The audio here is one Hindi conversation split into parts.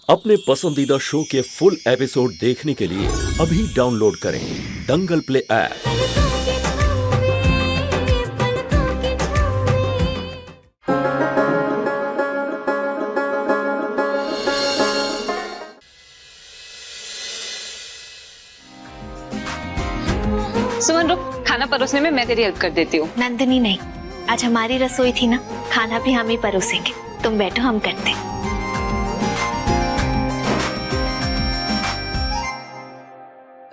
अपने पसंदीदा शो के फुल एपिसोड देखने के लिए अभी डाउनलोड करें दंगल प्ले ऐप। सुमन रुक, खाना परोसने में मैं तेरी हेल्प कर देती हूँ। नंदिनी नहीं, आज हमारी रसोई थी ना, खाना भी हम ही परोसेंगे। तुम बैठो, हम करते हैं।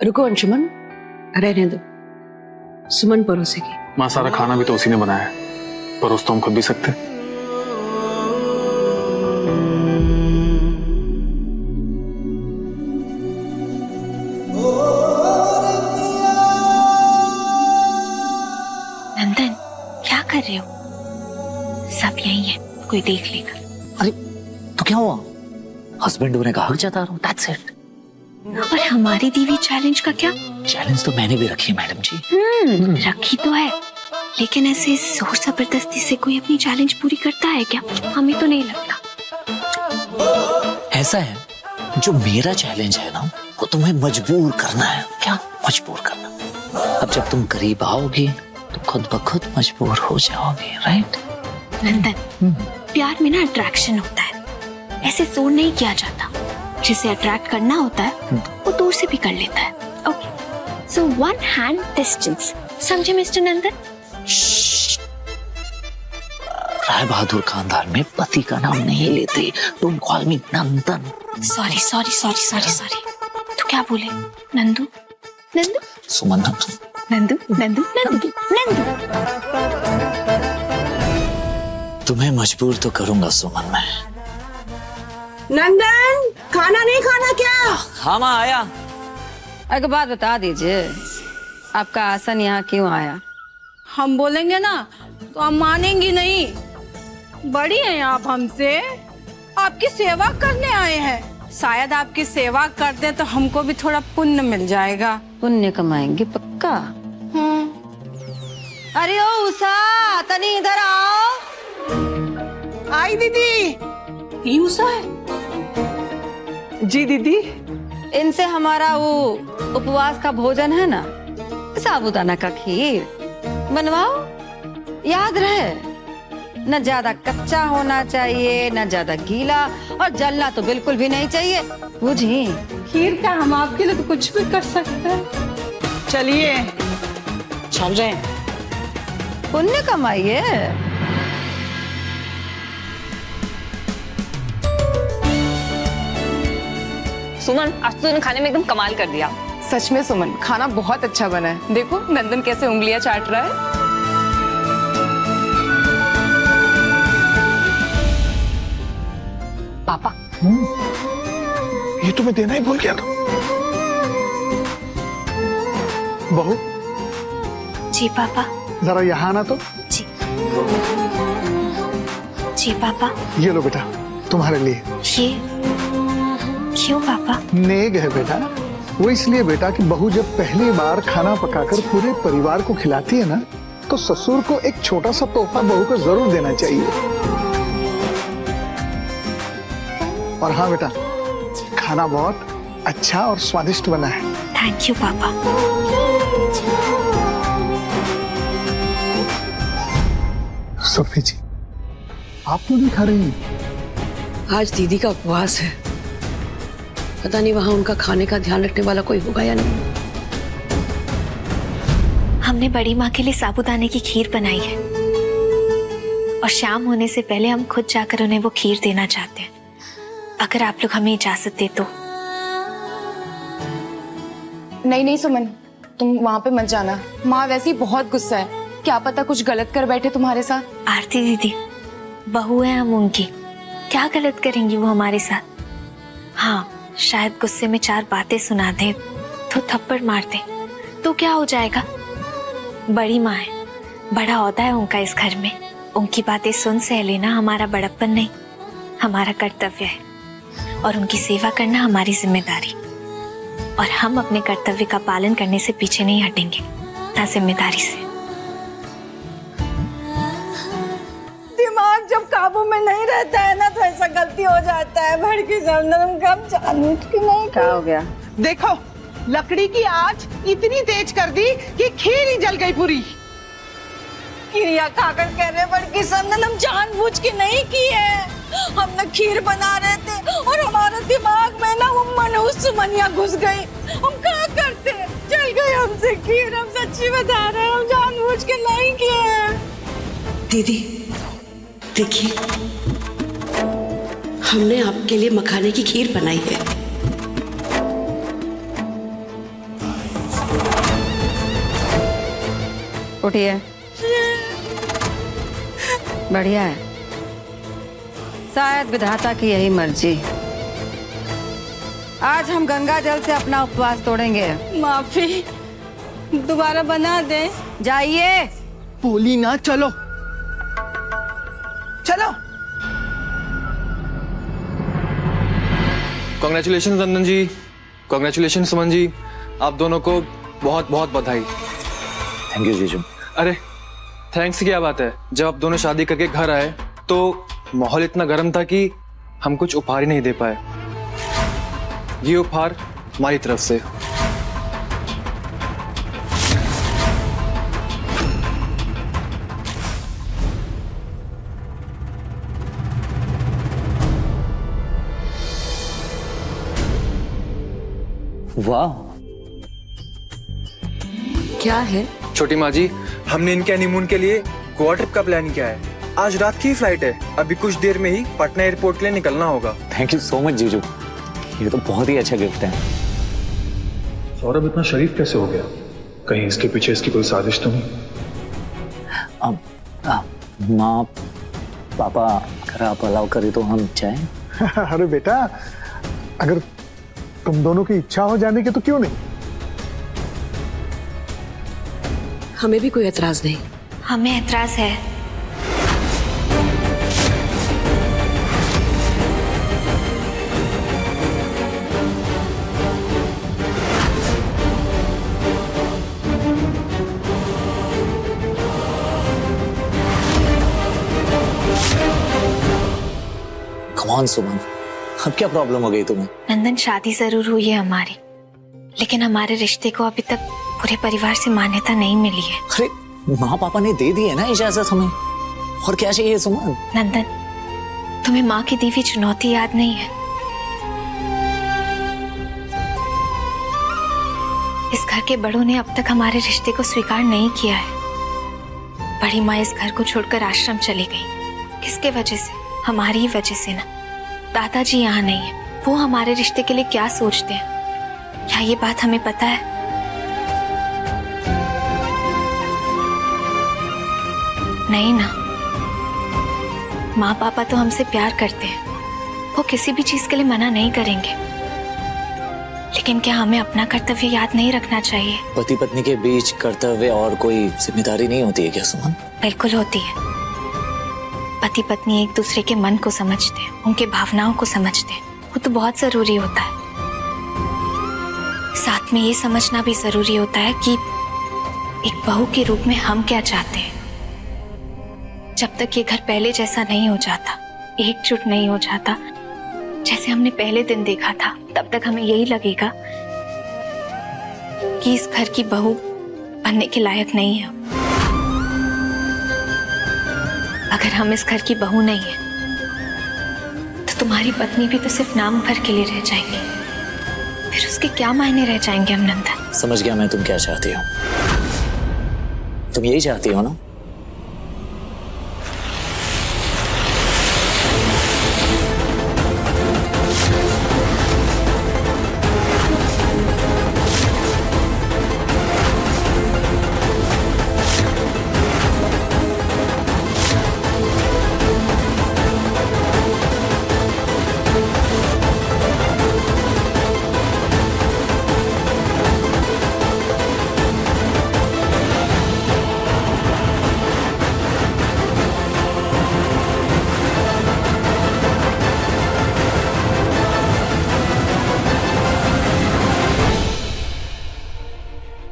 रुको अंशुमन, रहने दो, सुमन परोसेगी। माँ सारा खाना भी तो उसी ने बनाया है, परोस तो हम खुद भी सकते हैं। नंदन, क्या कर रहे हो? सब यही है, कोई देख लेगा। अरे तो क्या हुआ? हस्बैंड होने का हक जता रहा हूँ, दैट्स इट। और हमारी दी हुई चैलेंज का क्या? चैलेंज तो मैंने भी रखी है मैडम जी। रखी तो है, लेकिन ऐसे जोर जबरदस्ती से कोई अपनी चैलेंज पूरी करता है क्या? हमें तो नहीं लगता। ऐसा है, जो मेरा चैलेंज है ना, वो तुम्हें मजबूर करना है। क्या मजबूर करना? अब जब तुम करीब आओगी तो खुद ब खुद मजबूर हो जाओगे, राइट? नंदन, प्यार में ना अट्रैक्शन होता है, ऐसे जोर नहीं किया जाता। जिसे अट्रैक्ट करना होता है वो दूर से भी कर लेता है। Okay, so one hand distance, समझे मिस्टर नंदन? राय बहादुर खानदान में पति का नाम नहीं लेते। Don't call me Nandan. Sorry sorry sorry sorry sorry. तो क्या बोले? नंदू नंदू सुमन, नंदू नंदू नंदू नंदू। तुम्हें मजबूर तो करूंगा सुमन मैं। नंदन, खाना नहीं खाना क्या? हाँ माँ, आया। एक बात बता दीजिए, आपका आसन यहाँ क्यों आया? हम बोलेंगे ना तो आप मानेंगी नहीं। बड़ी हैं आप हमसे, आपकी सेवा करने आए हैं। शायद आपकी सेवा कर दें तो हमको भी थोड़ा पुण्य मिल जाएगा। पुण्य कमाएंगे पक्का। अरे ओ उषा, तनी इधर आओ। आई दीदी। ये उषा है? जी दीदी। इनसे हमारा वो उपवास का भोजन है ना, साबूदाना का खीर बनवाओ। याद रहे, न ज्यादा कच्चा होना चाहिए, न ज्यादा गीला, और जलना तो बिल्कुल भी नहीं चाहिए, बुझी? खीर का हम आपके लिए तो कुछ भी कर सकते हैं। चलिए चल रहे हैं। पुण्य कमाइए। सुमन, आज तो तूने खाने में एकदम कमाल कर दिया। सच में सुमन, खाना बहुत अच्छा बना है। देखो नंदन कैसे उंगलियां चाट रहा है। पापा, ये तुम्हें देना ही भूल गया था। बहू, जी पापा। जरा यहाँ आना तो। जी जी पापा। ये लो बेटा, तुम्हारे लिए। ये क्यों पापा? नेग है बेटा। वो इसलिए बेटा कि बहू जब पहली बार खाना पकाकर पूरे परिवार को खिलाती है ना, तो ससुर को एक छोटा सा तोहफा बहू को जरूर देना चाहिए। और हाँ बेटा, खाना बहुत अच्छा और स्वादिष्ट बना है। थैंक यू पापा। सोफी जी, आप क्यों नहीं खा रही हैं? आज दीदी का उपवास है, पता नहीं वहां उनका खाने का ध्यान रखने वाला कोई होगा या नहीं। हमने बड़ी माँ के लिए साबूदाने की खीर बनाई है, और शाम होने से पहले हम खुद जाकर उन्हें वो खीर देना चाहते हैं, अगर आप लोग हमें इजाजत दे तो। नहीं नहीं सुमन, तुम वहाँ पे मत जाना। माँ वैसे ही बहुत गुस्सा है, क्या पता कुछ गलत कर बैठे तुम्हारे साथ। आरती दीदी, बहू है हम उनकी, क्या गलत करेंगी वो हमारे साथ? हाँ, शायद गुस्से में चार बातें सुना दे तो थप्पड़ मार दे तो क्या हो जाएगा? बड़ी माँ है, बड़ा ओहदा है उनका इस घर में। उनकी बातें सुन सह लेना हमारा बड़प्पन नहीं, हमारा कर्तव्य है, और उनकी सेवा करना हमारी जिम्मेदारी। और हम अपने कर्तव्य का पालन करने से पीछे नहीं हटेंगे, ना जिम्मेदारी से। दिमाग जब काबू में नहीं रहता है ना तो ऐसा गलती हो जाता है। भड़की समझन हम कब जानबूझ के नहीं। क्या हो गया? देखो लकड़ी की आंच इतनी तेज कर दी कि खीर ही जल गई पूरी। खीरिया खाकर कह रहे भड़की समझन हम जानबूझ के नहीं की है। हम ना खीर बना रहे थे और हमारे दिमाग में ना वो मनहूस सुमनिया घुस गई। हम क्या करते, चल गए हमसे खीर। हम सच्ची बता रहे हैं, हम जानबूझ के नहीं किए हैं। दीदी देखिए, हमने आपके लिए मखाने की खीर बनाई है। उठिए, बढ़िया है। शायद विधाता की यही मर्जी। आज हम गंगा जल से अपना उपवास तोड़ेंगे। माफी, दोबारा बना दे। जाइए। बोली ना, चलो चलो। कांग्रेचुलेशन नंदन जी, कांग्रेचुलेशन सुमन जी, आप दोनों को बहुत बहुत बधाई। थैंक यू जीजू। अरे थैंक्स की क्या बात है, जब आप दोनों शादी करके घर आए तो माहौल इतना गर्म था कि हम कुछ उपहार ही नहीं दे पाए। ये उपहार हमारी तरफ से। वाह, क्या है? छोटी माँ जी, हमने इनके हनीमून के लिए गोवा ट्रिप का प्लान किया है। आज रात की फ्लाइट है, अभी कुछ देर में ही पटना एयरपोर्ट के लिए निकलना होगा। थैंक यू सो मच जीजू, ये तो बहुत ही अच्छा गिफ्ट है। सौरभ इतना शरीफ कैसे हो गया? कहीं इसके पीछे इसकी कोई साजिश तो नहीं? अब माँ पापा अगर आप अलाउ करें तो हम चाहें। अरे बेटा, अगर तुम दोनों की इच्छा हो जाने की तो क्यों नहीं। हमें भी कोई एतराज नहीं। हमें एतराज है। कम ऑन सुमन, अब क्या प्रॉब्लम हो गई तुम्हें? नंदन, शादी जरूर हुई है हमारी, लेकिन हमारे रिश्ते को अभी तक पूरे परिवार से मान्यता नहीं मिली है। अरे माँ पापा ने दे दी है ना इजाजत हमें, और क्या चाहिए सुमन? नंदन, तुम्हें माँ की दी हुई चुनौती याद नहीं है? इस घर के बड़ों ने अब तक हमारे रिश्ते को स्वीकार नहीं किया है। बड़ी माँ इस घर को छोड़कर आश्रम चली गई। किसके वजह से? हमारी ही वजह से ना। दादाजी यहाँ नहीं है, वो हमारे रिश्ते के लिए क्या सोचते हैं, क्या ये बात हमें पता है? नहीं ना। माँ पापा तो हमसे प्यार करते हैं, वो किसी भी चीज के लिए मना नहीं करेंगे, लेकिन क्या हमें अपना कर्तव्य याद नहीं रखना चाहिए? पति पत्नी के बीच कर्तव्य और कोई जिम्मेदारी नहीं होती है क्या सुमन? बिल्कुल होती है। पति पत्नी एक दूसरे के मन को समझते हैं, उनके भावनाओं को समझते हैं, वो तो बहुत जरूरी होता है। साथ में ये समझना भी जरूरी होता है कि एक बहू के रूप में हम क्या चाहते हैं। जब तक ये घर पहले जैसा नहीं हो जाता, एकजुट नहीं हो जाता जैसे हमने पहले दिन देखा था, तब तक हमें यही लगेगा कि इस घर की बहू बनने के लायक नहीं है। अगर हम इस घर की बहू नहीं है तो तुम्हारी पत्नी भी तो सिर्फ नाम भर के लिए रह जाएंगी। फिर उसके क्या मायने रह जाएंगे हम नंदन? समझ गया मैं तुम क्या चाहती हो। तुम यही चाहती हो ना?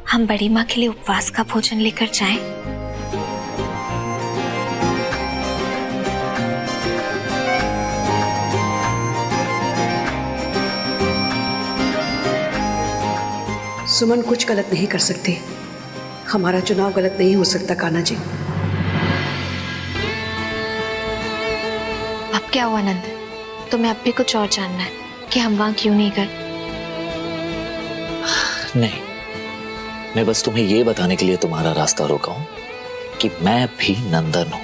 हम बड़ी माँ के लिए उपवास का भोजन लेकर जाएं? सुमन कुछ गलत नहीं कर सकती। हमारा चुनाव गलत नहीं हो सकता कान्हा जी। अब क्या हुआ नंद? तुम्हें अब भी कुछ और जानना है कि हम वहां क्यों नहीं गए? नहीं, मैं बस तुम्हें ये बताने के लिए तुम्हारा रास्ता रोका हूं कि मैं भी नंदन हूं।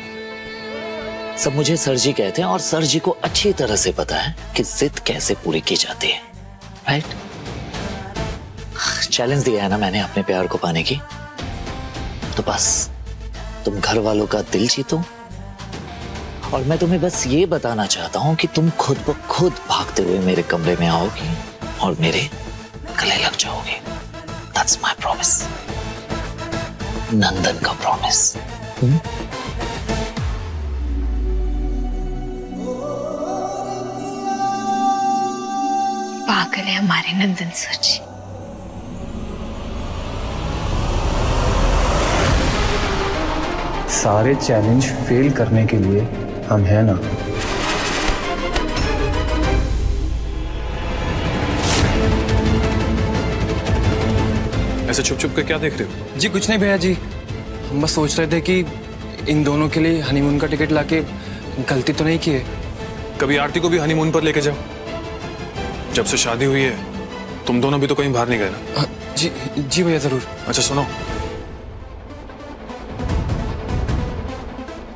सब मुझे सर जी कहते हैं और सर जी को अच्छी तरह से पता है कि जिद कैसे पूरी की जाती है, राइट? चैलेंज दिया है ना मैंने अपने प्यार को पाने की, तो बस तुम घर वालों का दिल जीतो और मैं तुम्हें बस ये बताना चाहता हूं कि तुम खुद ब खुद भागते हुए मेरे कमरे में आओगी और मेरे गले लग जाओगी। That's my promise. नंदन का प्रॉमिस। पागल है हमारे नंदन सर जी। सारे चैलेंज फेल करने के लिए हम हैं ना। ऐसे छुप छुप कर क्या देख रहे हो? जी कुछ नहीं भैया जी, हम बस सोच रहे थे कि इन दोनों के लिए हनीमून का टिकट लाके गलती तो नहीं की है। कभी आरती को भी हनीमून पर लेके जाओ। जब से शादी हुई है तुम दोनों भी तो कहीं बाहर नहीं गए ना? जी जी भैया जरूर। अच्छा सुनो,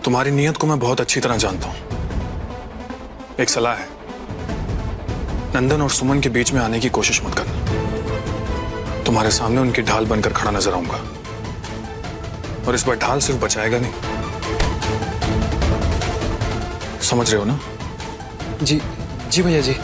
तुम्हारी नीयत को मैं बहुत अच्छी तरह जानता हूं। एक सलाह है, नंदन और सुमन के बीच में आने की कोशिश मत करना। तुम्हारे सामने उनकी ढाल बनकर खड़ा नजर आऊंगा और इस बार ढाल सिर्फ बचाएगा नहीं, समझ रहे हो ना? जी जी भैया जी।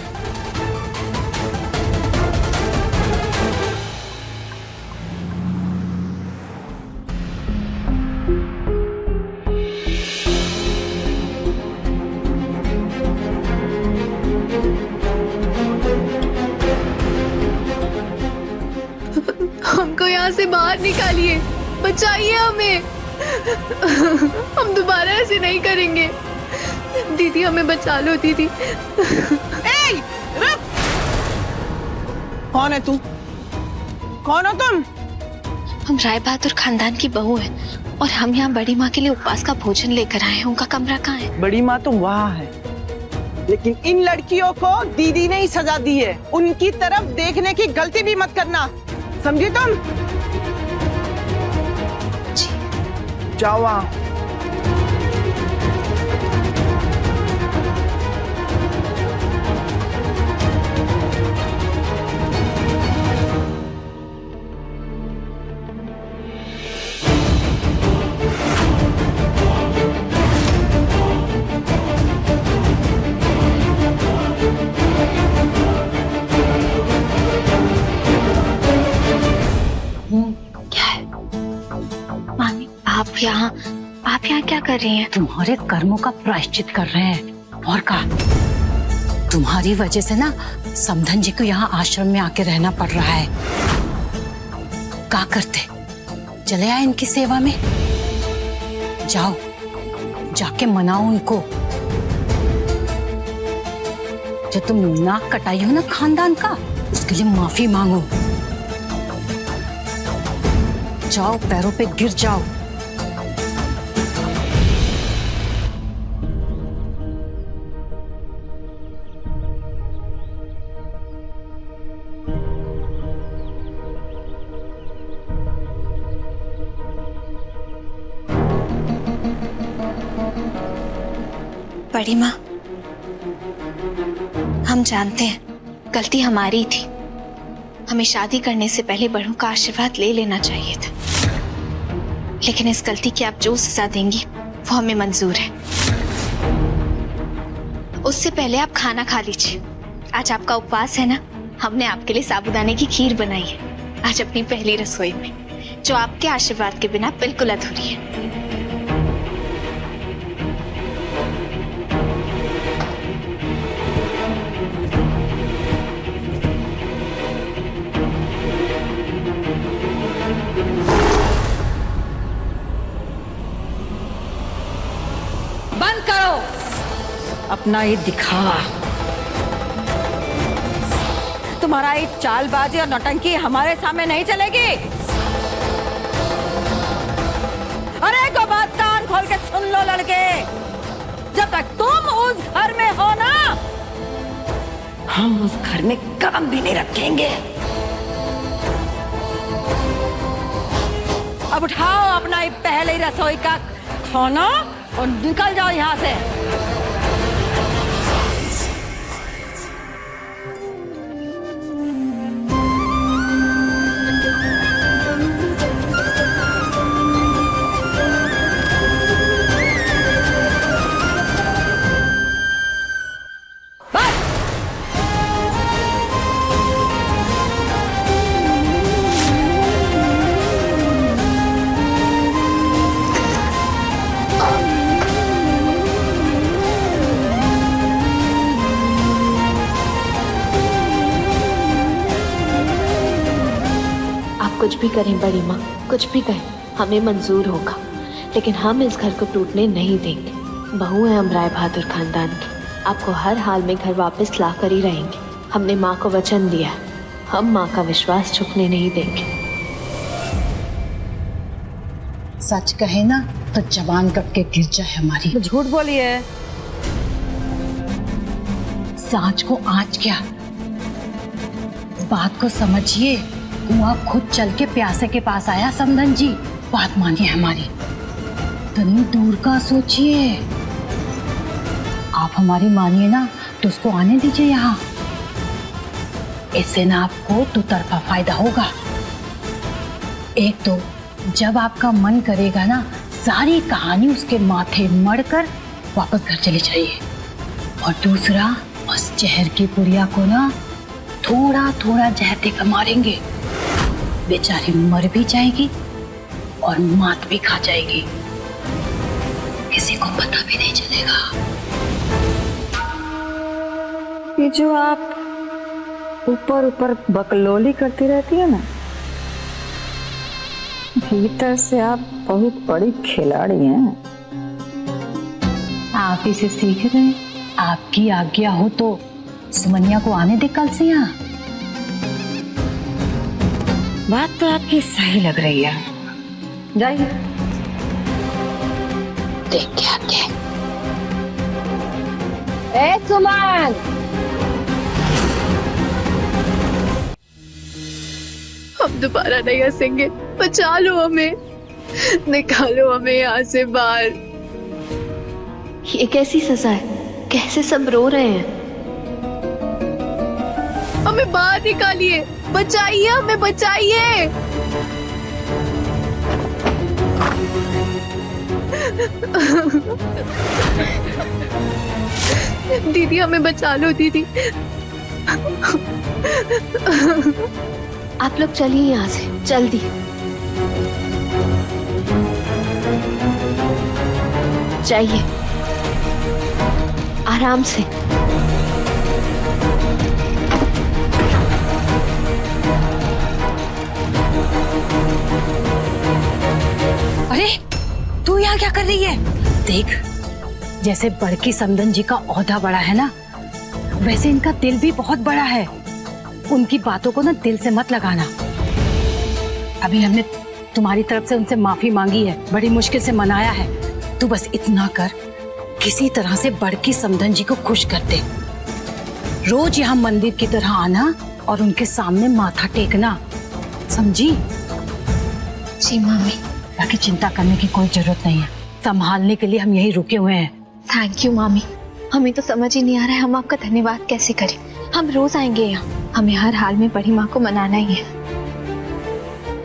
हमको यहाँ से बाहर निकालिए, बचाइए हमें। हम दोबारा ऐसे नहीं करेंगे। दीदी हमें बचा लो दीदी। ए, रुक! कौन है तू? कौन हो तुम? हम राय बहादुर खानदान की बहू हैं और हम यहाँ बड़ी माँ के लिए उपवास का भोजन लेकर आए हैं। उनका कमरा कहाँ है? बड़ी माँ तो वहाँ है, लेकिन इन लड़कियों को दीदी ने ही सजा दी है। उनकी तरफ देखने की गलती भी मत करना, समझी तुम? जाओ वहाँ। आप यहाँ क्या कर रही हैं? तुम्हारे कर्मों का प्रायश्चित कर रहे हैं। और का तुम्हारी वजह से ना समधन जी को यहाँ आश्रम में आके रहना पड़ रहा है। क्या करते, चले आए इनकी सेवा में। जाओ जाके मनाओ उनको। जो तुम नाक कटाई हो ना खानदान का, उसके लिए माफी मांगो। जाओ पैरों पे गिर जाओ। बड़ी माँ, हम जानते हैं गलती हमारी थी। हमें शादी करने से पहले बड़ों का आशीर्वाद ले लेना चाहिए था, लेकिन इस गलती की आप जो सजा देंगी वो हमें मंजूर है। उससे पहले आप खाना खा लीजिए। आज आपका उपवास है ना, हमने आपके लिए साबूदाने की खीर बनाई है आज अपनी पहली रसोई में, जो आपके आशीर्वाद के बिना बिल्कुल अधूरी है। बंद करो अपना ये दिखावा। तुम तुम्हारा ये चालबाजी और नौटंकी हमारे सामने नहीं चलेगी। अरे को बात कान खोल के सुन लो लड़के, जब तक तुम उस घर में हो ना, हम उस घर में कदम भी नहीं रखेंगे। अब उठाओ अपना ये पहले ही रसोई का खाना और निकल जाओ यहाँ से। कुछ भी करें बड़ी माँ, कुछ भी करें हमें मंजूर होगा, लेकिन हम इस घर को टूटने नहीं देंगे। बहू है हम राय बहादुर खानदान की, आपको हर हाल में घर वापस ला कर ही रहेंगे। हमने माँ को वचन दिया है, हम माँ का विश्वास झुकने नहीं देंगे। सच कहे ना तो जवान कट के गिर जाए हमारी। झूठ बोली है। सांच को आँच क्या, बात को समझिए। कुआं खुद चल के प्यासे के पास आया समधन जी, बात मानिए हमारी, तनी दूर का सोचिए। आप हमारी मानिए ना तो उसको आने दीजिए यहाँ, इससे ना आपको दो तरफा फायदा होगा। एक तो जब आपका मन करेगा ना, सारी कहानी उसके माथे मढ़कर वापस घर चले जाइए, और दूसरा उस जहर की पुड़िया को ना थोड़ा थोड़ा जहर देकर मारेंगे, बेचारी मर भी जाएगी और मात भी खा जाएगी, किसी को पता भी नहीं चलेगा। ये जो आप ऊपर ऊपर बकलोली करती रहती है ना, भीतर से आप बहुत बड़ी खिलाड़ी हैं। आप इसे सीख रहे हैं। आपकी आज्ञा हो तो सुमनिया को आने दे कल से यहाँ। बात तो आपकी सही लग रही है, जाइए देख के आते हैं। ए सुमन, हम दोबारा नहीं हंसेंगे, बचा लो हमें, निकालो हमें यहाँ से बाहर। ये कैसी सजा है, कैसे सब रो रहे हैं। हमें बाहर निकालिए, बचाइए हमें, बचाइए। दीदी हमें बचा लो दीदी। आप लोग चलिए यहाँ से जल्दी। जाइए आराम से। अरे तू यहाँ क्या कर रही है? देख, जैसे बड़की समधन जी का ओहदा बड़ा है ना, वैसे इनका दिल भी बहुत बड़ा है। उनकी बातों को ना दिल से मत लगाना। अभी हमने तुम्हारी तरफ से उनसे माफी मांगी है, बड़ी मुश्किल से मनाया है। तू बस इतना कर, किसी तरह से बड़की समधन जी को खुश कर दे। रोज यहाँ मंदिर की तरह आना और उनके सामने माथा टेकना, समझी? जी मामी। बाकी चिंता करने की कोई जरूरत नहीं है, संभालने के लिए हम यही रुके हुए हैं। थैंक यू मामी, हमें तो समझ ही नहीं आ रहा है हम आपका धन्यवाद कैसे करें। हम रोज आएंगे यहाँ, हमें हर हाल में बड़ी माँ को मनाना ही है।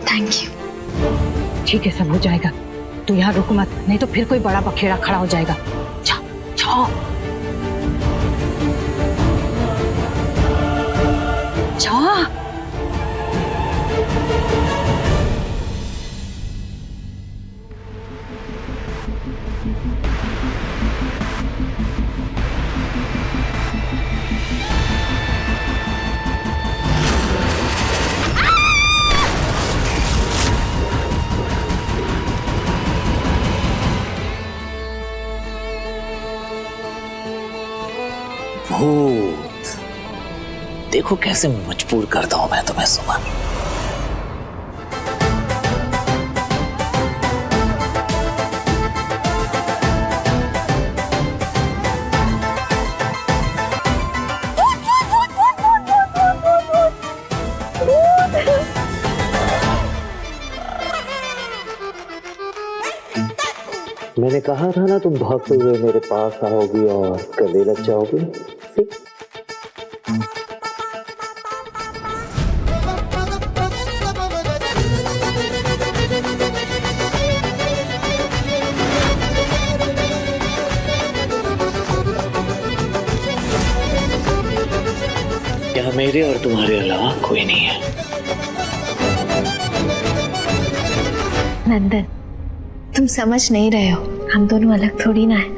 Thank you. ठीक है, सब हो जाएगा। तू यहाँ रुक मत, नहीं तो फिर कोई बड़ा बखेड़ा खड़ा हो जाएगा। जा, जाओ जाओ। भूत, देखो कैसे मजबूर करता हूं मैं तुम्हें सुमन। मैंने कहा था ना तुम भागते हुए मेरे पास आओगी और गले लग जाओगी। क्या मेरे और तुम्हारे अलावा कोई नहीं है? नंदन, तुम समझ नहीं रहे हो, हम दोनों अलग थोड़ी ना है,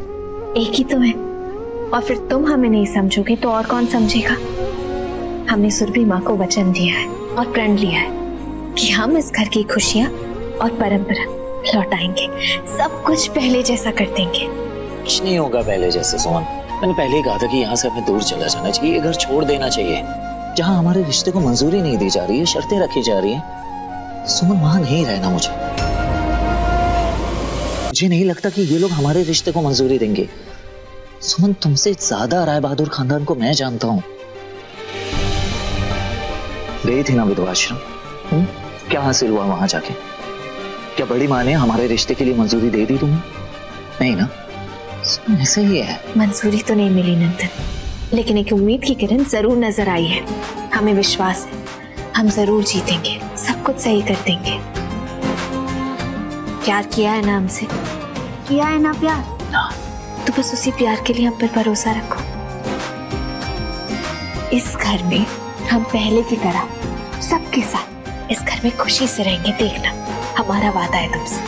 एक ही तो है। और फिर तुम हमें नहीं समझोगे तो और कौन समझेगा? हमने सुरभि माँ को वचन दिया है और प्रण लिया है कि हम इस घर की खुशियाँ और परंपरा लौटाएंगे, सब कुछ पहले जैसा कर देंगे। कुछ नहीं होगा पहले जैसे सुमन। मैंने पहले ही कहा था कि यहाँ से हमें दूर चला जाना चाहिए, ये घर छोड़ देना चाहिए। जहाँ हमारे रिश्ते को मंजूरी नहीं दी जा रही है, शर्तें रखी जा रही है, सुमन वहां नहीं रहना। मुझे नहीं लगता कि ये लोग हमारे रिश्ते को मंजूरी देंगे। सुमन, तुमसे ज्यादा राय बहादुर खानदान को मैं जानता हूँ। गई थी ना विधवा आश्रम, क्या हासिल हुआ वहां जाके? क्या बड़ी माँ ने हमारे रिश्ते के लिए मंजूरी दे दी तुम्हें? नहीं ना, ऐसे ही है। मंजूरी तो नहीं मिली नंदन, लेकिन एक उम्मीद की किरण जरूर नजर आई है। हमें विश्वास है हम जरूर जीतेंगे, सब कुछ सही कर देंगे। प्यार किया है ना हमसे? किया है ना प्यार? तो बस उसी प्यार के लिए हम पर भरोसा रखो। इस घर में हम पहले की तरह सबके साथ इस घर में खुशी से रहेंगे, देखना, हमारा वादा है तुमसे।